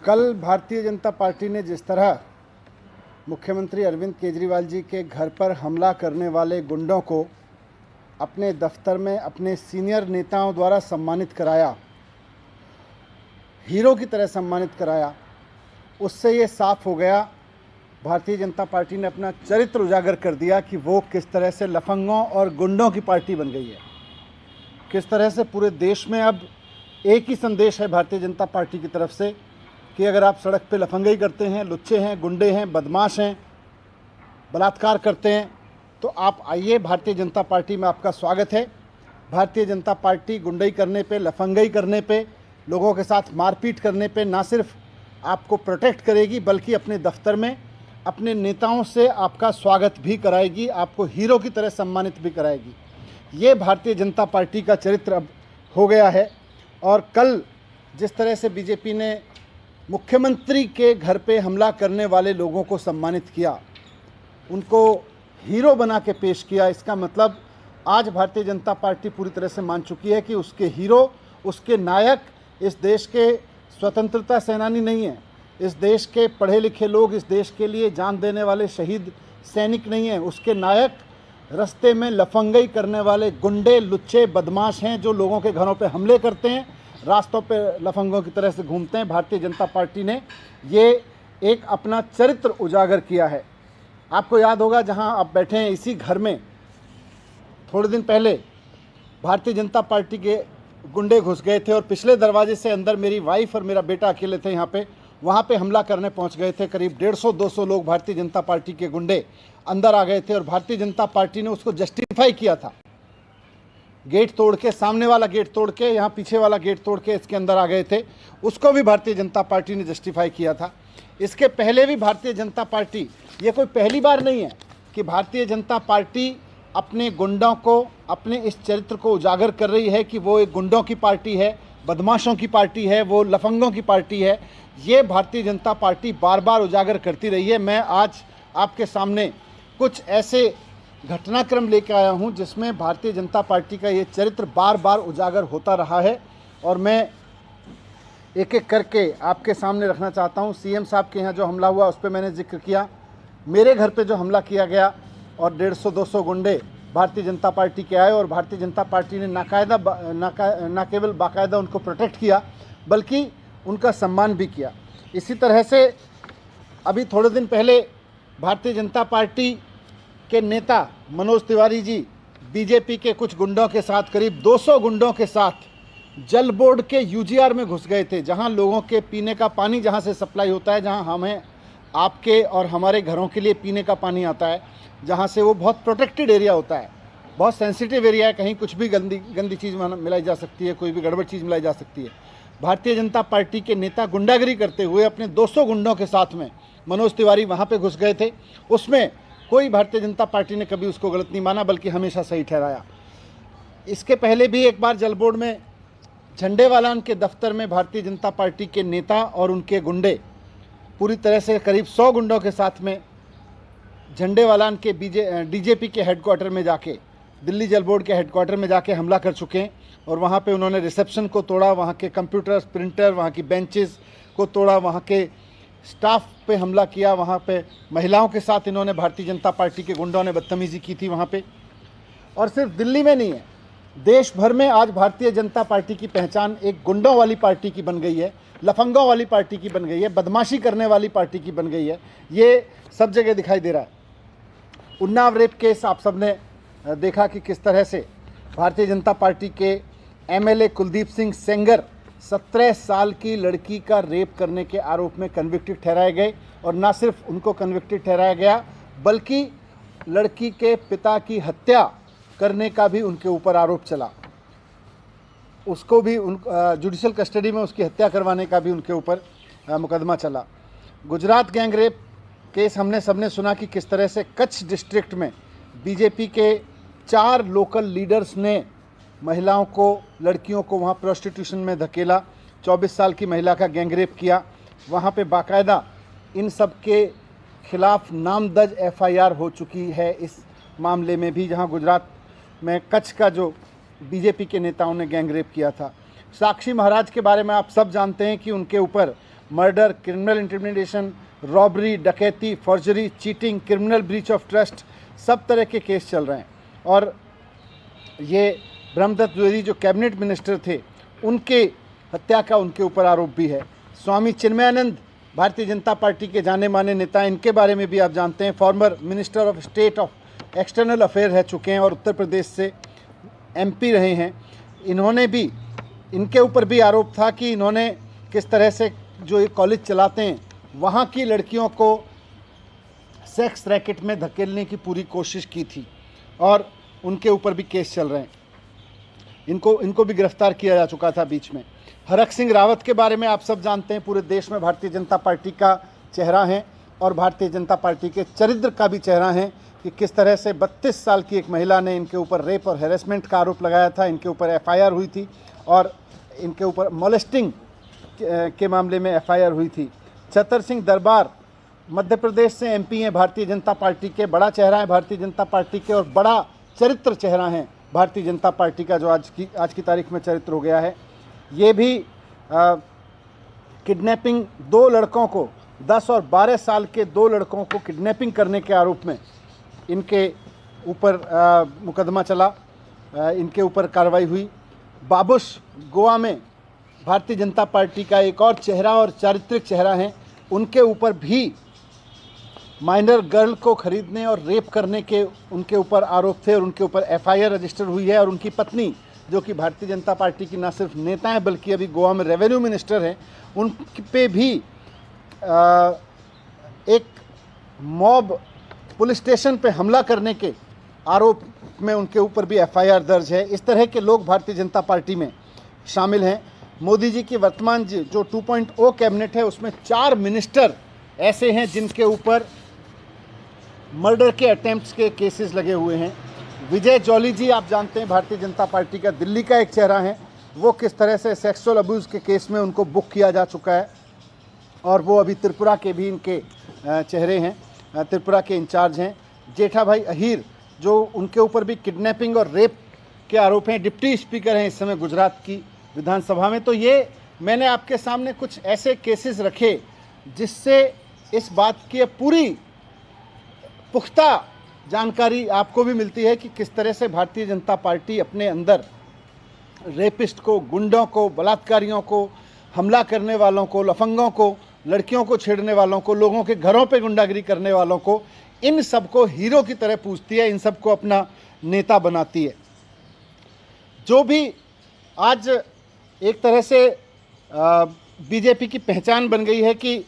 कल भारतीय जनता पार्टी ने जिस तरह मुख्यमंत्री अरविंद केजरीवाल जी के घर पर हमला करने वाले गुंडों को अपने दफ्तर में अपने सीनियर नेताओं द्वारा सम्मानित कराया, हीरो की तरह सम्मानित कराया, उससे ये साफ हो गया भारतीय जनता पार्टी ने अपना चरित्र उजागर कर दिया कि वो किस तरह से लफंगों और गुंडों की पार्टी बन गई है। किस तरह से पूरे देश में अब एक ही संदेश है भारतीय जनता पार्टी की तरफ से कि अगर आप सड़क पे लफंगाई करते हैं, लुच्चे हैं, गुंडे हैं, बदमाश हैं, बलात्कार करते हैं, तो आप आइए, भारतीय जनता पार्टी में आपका स्वागत है। भारतीय जनता पार्टी गुंडई करने पे, लफंगाई करने पे, लोगों के साथ मारपीट करने पे ना सिर्फ आपको प्रोटेक्ट करेगी बल्कि अपने दफ्तर में अपने नेताओं से आपका स्वागत भी कराएगी, आपको हीरो की तरह सम्मानित भी कराएगी। ये भारतीय जनता पार्टी का चरित्र अब हो गया है। और कल जिस तरह से बीजेपी ने मुख्यमंत्री के घर पे हमला करने वाले लोगों को सम्मानित किया, उनको हीरो बना के पेश किया, इसका मतलब आज भारतीय जनता पार्टी पूरी तरह से मान चुकी है कि उसके हीरो, उसके नायक इस देश के स्वतंत्रता सेनानी नहीं हैं, इस देश के पढ़े लिखे लोग, इस देश के लिए जान देने वाले शहीद सैनिक नहीं हैं। उसके नायक रास्ते में लफंगाई करने वाले गुंडे, लुच्चे, बदमाश हैं जो लोगों के घरों पे हमले करते हैं, रास्तों पे लफंगों की तरह से घूमते हैं। भारतीय जनता पार्टी ने ये एक अपना चरित्र उजागर किया है। आपको याद होगा जहां आप बैठे हैं इसी घर में थोड़े दिन पहले भारतीय जनता पार्टी के गुंडे घुस गए थे और पिछले दरवाजे से अंदर मेरी वाइफ और मेरा बेटा अकेले थे यहाँ पे, वहाँ पे हमला करने पहुँच गए थे। करीब 150-200 लोग भारतीय जनता पार्टी के गुंडे अंदर आ गए थे और भारतीय जनता पार्टी ने उसको जस्टिफाई किया था। गेट तोड़ के, सामने वाला गेट तोड़ के, यहाँ पीछे वाला गेट तोड़ के इसके अंदर आ गए थे, उसको भी भारतीय जनता पार्टी ने जस्टिफाई किया था। इसके पहले भी भारतीय जनता पार्टी, ये कोई पहली बार नहीं है कि भारतीय जनता पार्टी अपने गुंडों को, अपने इस चरित्र को उजागर कर रही है कि वो एक गुंडों की पार्टी है, बदमाशों की पार्टी है, वो लफंगों की पार्टी है। ये भारतीय जनता पार्टी बार बार उजागर करती रही है। मैं आज आपके सामने कुछ ऐसे घटनाक्रम लेकर आया हूं जिसमें भारतीय जनता पार्टी का ये चरित्र बार बार उजागर होता रहा है और मैं एक एक करके आपके सामने रखना चाहता हूं। सीएम साहब के यहाँ जो हमला हुआ उस पर मैंने जिक्र किया, मेरे घर पे जो हमला किया गया और 150-200 गुंडे भारतीय जनता पार्टी के आए और भारतीय जनता पार्टी ने ना केवल बाकायदा उनको प्रोटेक्ट किया बल्कि उनका सम्मान भी किया। इसी तरह से अभी थोड़े दिन पहले भारतीय जनता पार्टी के नेता मनोज तिवारी जी बीजेपी के कुछ गुंडों के साथ, करीब 200 गुंडों के साथ जल बोर्ड के यूजीआर में घुस गए थे, जहां लोगों के पीने का पानी जहां से सप्लाई होता है, जहां हमें आपके और हमारे घरों के लिए पीने का पानी आता है, जहां से वो बहुत प्रोटेक्टेड एरिया होता है, बहुत सेंसिटिव एरिया है, कहीं कुछ भी गंदी चीज़ मिलाई जा सकती है, कोई भी गड़बड़ चीज़ मिलाई जा सकती है। भारतीय जनता पार्टी के नेता गुंडागिरी करते हुए अपने 200 गुंडों के साथ में मनोज तिवारी वहाँ पे घुस गए थे। उसमें कोई भारतीय जनता पार्टी ने कभी उसको गलत नहीं माना बल्कि हमेशा सही ठहराया। इसके पहले भी एक बार जल बोर्ड में झंडेवालान के दफ्तर में भारतीय जनता पार्टी के नेता और उनके गुंडे पूरी तरह से करीब 100 गुंडों के साथ में झंडेवालान के डीजीपी के हेडक्वार्टर में जाके, दिल्ली जल बोर्ड के हेडक्वार्टर में जाके हमला कर चुके हैं और वहाँ पे उन्होंने रिसेप्शन को तोड़ा, वहाँ के कंप्यूटर, प्रिंटर, वहाँ की बेंचेस को तोड़ा, वहाँ के स्टाफ पे हमला किया, वहाँ पे महिलाओं के साथ इन्होंने, भारतीय जनता पार्टी के गुंडों ने बदतमीज़ी की थी वहाँ पे। और सिर्फ दिल्ली में नहीं है, देश भर में आज भारतीय जनता पार्टी की पहचान एक गुंडों वाली पार्टी की बन गई है, लफंगों वाली पार्टी की बन गई है, बदमाशी करने वाली पार्टी की बन गई है। ये सब जगह दिखाई दे रहा है। उन्नाव रेप केस आप सबने देखा कि किस तरह से भारतीय जनता पार्टी के एमएलए कुलदीप सिंह सेंगर 17 साल की लड़की का रेप करने के आरोप में कन्विक्टेड ठहराए गए और न सिर्फ उनको कन्विक्टेड ठहराया गया बल्कि लड़की के पिता की हत्या करने का भी उनके ऊपर आरोप चला, उसको भी जुडिशियल कस्टडी में उसकी हत्या करवाने का भी उनके ऊपर मुकदमा चला। गुजरात गैंग रेप केस हमने सबने सुना कि किस तरह से कच्छ डिस्ट्रिक्ट में बीजेपी के 4 लोकल लीडर्स ने महिलाओं को, लड़कियों को वहाँ प्रोस्टिट्यूशन में धकेला, 24 साल की महिला का गैंग रेप किया। वहाँ पे बाकायदा इन सब के खिलाफ नामदर्ज एफआईआर हो चुकी है इस मामले में भी, जहां गुजरात में कच्छ का जो बीजेपी के नेताओं ने गैंगरेप किया था। साक्षी महाराज के बारे में आप सब जानते हैं कि उनके ऊपर मर्डर, क्रिमिनल इंटिमिडेशन, रॉबरी, डकैती, forgery, cheating, criminal breach of trust, सब तरह के केस चल रहे हैं। और ये ब्रह्मदत्त द्विवेदी जो कैबिनेट मिनिस्टर थे, उनके हत्या का उनके ऊपर आरोप भी है। स्वामी चिन्मयानंद भारतीय जनता पार्टी के जाने माने नेता, इनके बारे में भी आप जानते हैं, former minister of state of external affair रह चुके हैं और उत्तर प्रदेश से एमपी रहे हैं। इन्होंने भी, इनके ऊपर भी आरोप था कि इन्होंने किस तरह से जो ये कॉलेज चलाते हैं वहाँ की लड़कियों को सेक्स रैकेट में धकेलने की पूरी कोशिश की थी और उनके ऊपर भी केस चल रहे हैं। इनको भी गिरफ्तार किया जा चुका था बीच में। हरक सिंह रावत के बारे में आप सब जानते हैं, पूरे देश में भारतीय जनता पार्टी का चेहरा हैं और भारतीय जनता पार्टी के चरित्र का भी चेहरा हैं कि किस तरह से 32 साल की एक महिला ने इनके ऊपर रेप और हैरेसमेंट का आरोप लगाया था। इनके ऊपर एफआईआर हुई थी और इनके ऊपर मोलेस्टिंग के मामले में एफआईआर हुई थी। छतर सिंह दरबार मध्य प्रदेश से एमपी हैं, भारतीय जनता पार्टी के, बड़ा चेहरा है भारतीय जनता पार्टी के और बड़ा चरित्र चेहरा है भारतीय जनता पार्टी का, जो आज की तारीख में चरित्र हो गया है। ये भी किडनैपिंग, 2 लड़कों को, 10 और 12 साल के 2 लड़कों को किडनैपिंग करने के आरोप में इनके ऊपर मुकदमा चला, इनके ऊपर कार्रवाई हुई। बाबुश गोवा में भारतीय जनता पार्टी का एक और चेहरा और चारित्रिक चेहरा है, उनके ऊपर भी माइनर गर्ल को खरीदने और रेप करने के उनके ऊपर आरोप थे और उनके ऊपर एफआईआर रजिस्टर हुई है। और उनकी पत्नी, जो कि भारतीय जनता पार्टी की न सिर्फ नेता हैं बल्कि अभी गोवा में रेवेन्यू मिनिस्टर हैं, उन पे भी एक मॉब पुलिस स्टेशन पे हमला करने के आरोप में उनके ऊपर भी एफआईआर दर्ज है। इस तरह के लोग भारतीय जनता पार्टी में शामिल हैं। मोदी जी की वर्तमान जो 2.0 कैबिनेट है, उसमें 4 मिनिस्टर ऐसे हैं जिनके ऊपर मर्डर के अटेम्प्ट्स के केसेस लगे हुए हैं। विजय जॉली जी आप जानते हैं, भारतीय जनता पार्टी का दिल्ली का एक चेहरा है, वो किस तरह से सेक्सुअल अब्यूज़ के केस में उनको बुक किया जा चुका है और वो अभी त्रिपुरा के भी इनके चेहरे हैं, त्रिपुरा के इंचार्ज हैं। जेठा भाई अहीर, जो उनके ऊपर भी किडनैपिंग और रेप के आरोप हैं, डिप्टी स्पीकर हैं इस समय गुजरात की विधानसभा में। तो ये मैंने आपके सामने कुछ ऐसे केसेस रखे जिससे इस बात की पूरी पुख्ता जानकारी आपको भी मिलती है कि किस तरह से भारतीय जनता पार्टी अपने अंदर रेपिस्ट को, गुंडों को, बलात्कारियों को, हमला करने वालों को, लफंगों को, लड़कियों को छेड़ने वालों को, लोगों के घरों पे गुंडागिरी करने वालों को, इन सबको हीरो की तरह पूजती है, इन सबको अपना नेता बनाती है। जो भी आज एक तरह से बीजेपी की पहचान बन गई है कि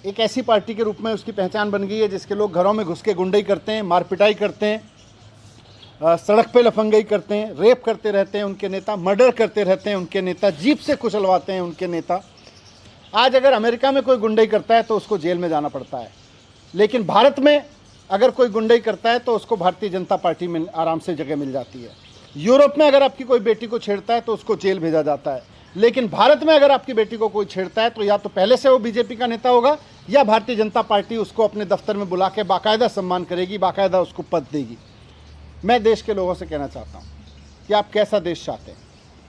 एक ऐसी पार्टी के रूप में उसकी पहचान बन गई है जिसके लोग घरों में घुस के गुंडाई करते हैं, मारपिटाई करते हैं, सड़क पे लफंगाई करते हैं, रेप करते रहते हैं उनके नेता, मर्डर करते रहते हैं उनके नेता, जीप से कुचलवाते हैं उनके नेता। आज अगर अमेरिका में कोई गुंडाई करता है तो उसको जेल में जाना पड़ता है, लेकिन भारत में अगर कोई गुंडाई करता है तो उसको भारतीय जनता पार्टी में आराम से जगह मिल जाती है। यूरोप में अगर आपकी कोई बेटी को छेड़ता है तो उसको जेल भेजा जाता है, लेकिन भारत में अगर आपकी बेटी को कोई छेड़ता है तो या तो पहले से वो बीजेपी का नेता होगा या भारतीय जनता पार्टी उसको अपने दफ्तर में बुला के बाकायदा सम्मान करेगी, बाकायदा उसको पद देगी। मैं देश के लोगों से कहना चाहता हूँ कि आप कैसा देश चाहते हैं?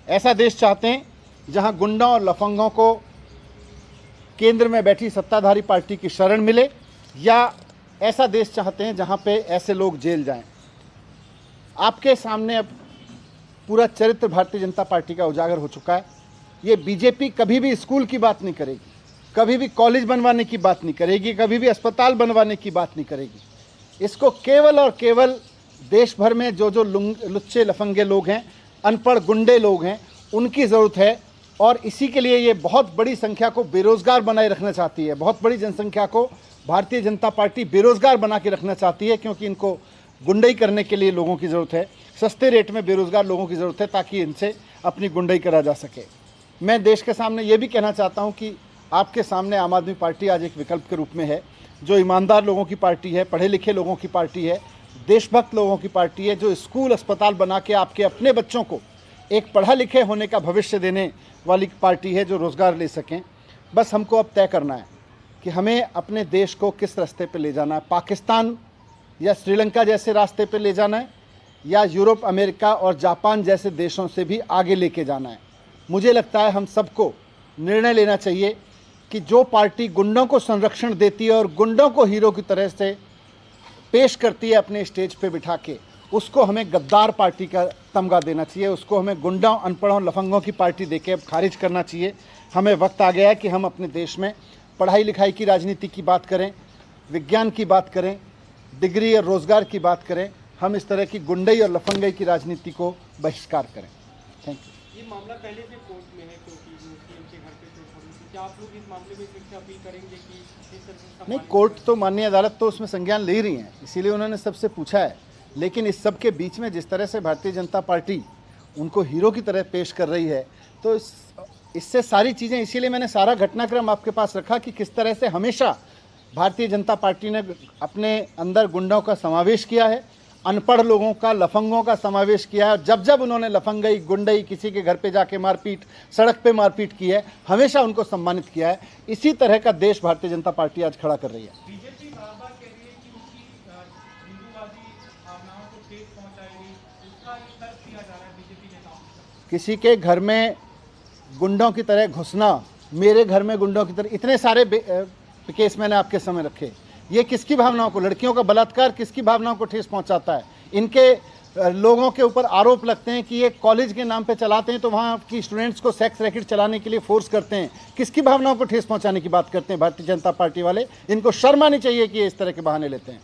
ऐसा देश चाहते हैं जहाँ गुंडों और लफंगों को केंद्र में बैठी सत्ताधारी पार्टी की शरण मिले, या ऐसा देश चाहते हैं जहाँ पे ऐसे लोग जेल जाएं? आपके सामने अब पूरा चरित्र भारतीय जनता पार्टी का उजागर हो चुका है। ये बीजेपी कभी भी स्कूल की बात नहीं करेगी, कभी भी कॉलेज बनवाने की बात नहीं करेगी, कभी भी अस्पताल बनवाने की बात नहीं करेगी। इसको केवल और केवल देश भर में जो लुच्चे लफंगे लोग हैं, अनपढ़ गुंडे लोग हैं, उनकी ज़रूरत है। और इसी के लिए ये बहुत बड़ी संख्या को बेरोज़गार बनाए रखना चाहती है। बहुत बड़ी जनसंख्या को भारतीय जनता पार्टी बेरोज़गार बना के रखना चाहती है, क्योंकि इनको गुंडाई करने के लिए लोगों की ज़रूरत है, सस्ते रेट में बेरोज़गार लोगों की ज़रूरत है, ताकि इनसे अपनी गुंडाई करा जा सके। मैं देश के सामने ये भी कहना चाहता हूँ कि आपके सामने आम आदमी पार्टी आज एक विकल्प के रूप में है, जो ईमानदार लोगों की पार्टी है, पढ़े लिखे लोगों की पार्टी है, देशभक्त लोगों की पार्टी है, जो स्कूल अस्पताल बना के आपके अपने बच्चों को एक पढ़ा लिखे होने का भविष्य देने वाली पार्टी है, जो रोज़गार ले सकें। बस हमको अब तय करना है कि हमें अपने देश को किस रास्ते पे ले जाना है, पाकिस्तान या श्रीलंका जैसे रास्ते पे ले जाना है या यूरोप, अमेरिका और जापान जैसे देशों से भी आगे लेके जाना है। मुझे लगता है हम सबको निर्णय लेना चाहिए कि जो पार्टी गुंडों को संरक्षण देती है और गुंडों को हीरो की तरह से पेश करती है अपने स्टेज पे बिठा के, उसको हमें गद्दार पार्टी का तमगा देना चाहिए, उसको हमें गुंडों, अनपढ़ों, लफंगों की पार्टी देके अब खारिज करना चाहिए। हमें वक्त आ गया है कि हम अपने देश में पढ़ाई लिखाई की राजनीति की बात करें, विज्ञान की बात करें, डिग्री और रोज़गार की बात करें। हम इस तरह की गुंडई और लफंगई की राजनीति को बहिष्कार करें। Thank you. ये मामला पहले से कोर्ट में है क्योंकि मुस्लिम के घर पे चोट पड़ी थी। क्या आप लोग इस मामले में फिर से अपील करेंगे कि इस तरह से नहीं, कोर्ट तो माननीय अदालत तो उसमें संज्ञान ले रही है, इसीलिए उन्होंने सबसे पूछा है। लेकिन इस सब के बीच में जिस तरह से भारतीय जनता पार्टी उनको हीरो की तरह पेश कर रही है, तो इससे सारी चीज़ें, इसीलिए मैंने सारा घटनाक्रम आपके पास रखा कि किस तरह से हमेशा भारतीय जनता पार्टी ने अपने अंदर गुंडों का समावेश किया है, अनपढ़ लोगों का, लफंगों का समावेश किया है। जब जब उन्होंने लफंगई, गुंडई, किसी के घर पे जाके मारपीट, सड़क पे मारपीट की है, हमेशा उनको सम्मानित किया है। इसी तरह का देश भारतीय जनता पार्टी आज खड़ा कर रही है। बीजेपी बार-बार कह रही है कि उसकी हिंदूवादी भावनाओं को ठेस पहुंचाएगी, उसका ये तर्क दिया जा रहा है बीजेपी नेताओं से। किसी के घर में गुंडों की तरह घुसना, मेरे घर में गुंडों की तरह, इतने सारे केस मैंने आपके समय रखे। ये किसकी भावनाओं को, लड़कियों का बलात्कार किसकी भावनाओं को ठेस पहुंचाता है? इनके लोगों के ऊपर आरोप लगते हैं कि ये कॉलेज के नाम पे चलाते हैं, तो वहाँ की स्टूडेंट्स को सेक्स रैकेट चलाने के लिए फोर्स करते हैं। किसकी भावनाओं को ठेस पहुंचाने की बात करते हैं भारतीय जनता पार्टी वाले? इनको शर्म आनी चाहिए कि ये इस तरह के बहाने लेते हैं।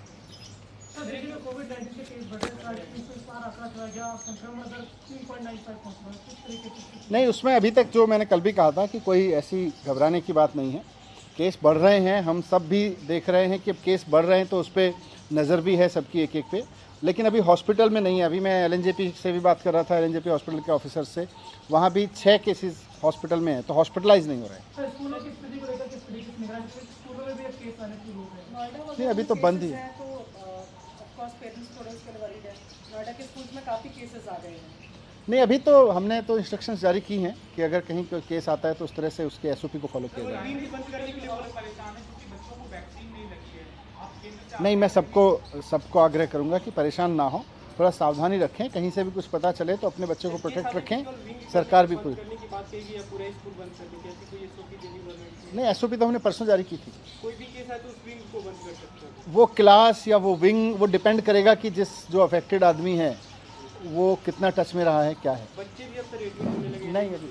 नहीं, उसमें अभी तक जो मैंने कल भी कहा था कि कोई ऐसी घबराने की बात नहीं है। केस बढ़ रहे हैं, हम सब भी देख रहे हैं कि अब केस बढ़ रहे हैं, तो उस पर नज़र भी है सबकी एक एक पे। लेकिन अभी हॉस्पिटल में नहीं है। अभी मैं एलएनजेपी से भी बात कर रहा था, एलएनजेपी हॉस्पिटल के ऑफिसर से, वहाँ भी 6 केसेस हॉस्पिटल में हैं, तो हॉस्पिटलाइज नहीं हो रहे हैं। नहीं, अभी तो बंद ही है। नहीं, अभी तो हमने तो इंस्ट्रक्शंस जारी की हैं कि अगर कहीं कोई केस आता है तो उस तरह से उसके एसओपी को फॉलो किया जाए। नहीं, मैं सबको आग्रह करूंगा कि परेशान ना हो, थोड़ा सावधानी रखें। कहीं से भी कुछ पता चले तो अपने बच्चों को प्रोटेक्ट रखें। सरकार भी पूरी नहीं, एसओपी तो हमने परसों जारी की थी। कोई भी केस है तो उस विंग को बंद कर सकते हैं। वो क्लास या वो विंग, वो डिपेंड करेगा कि जो अफेक्टेड आदमी है वो कितना टच में रहा है, क्या है। बच्चे भी अब से रेडियो होने लगे। नहीं, अभी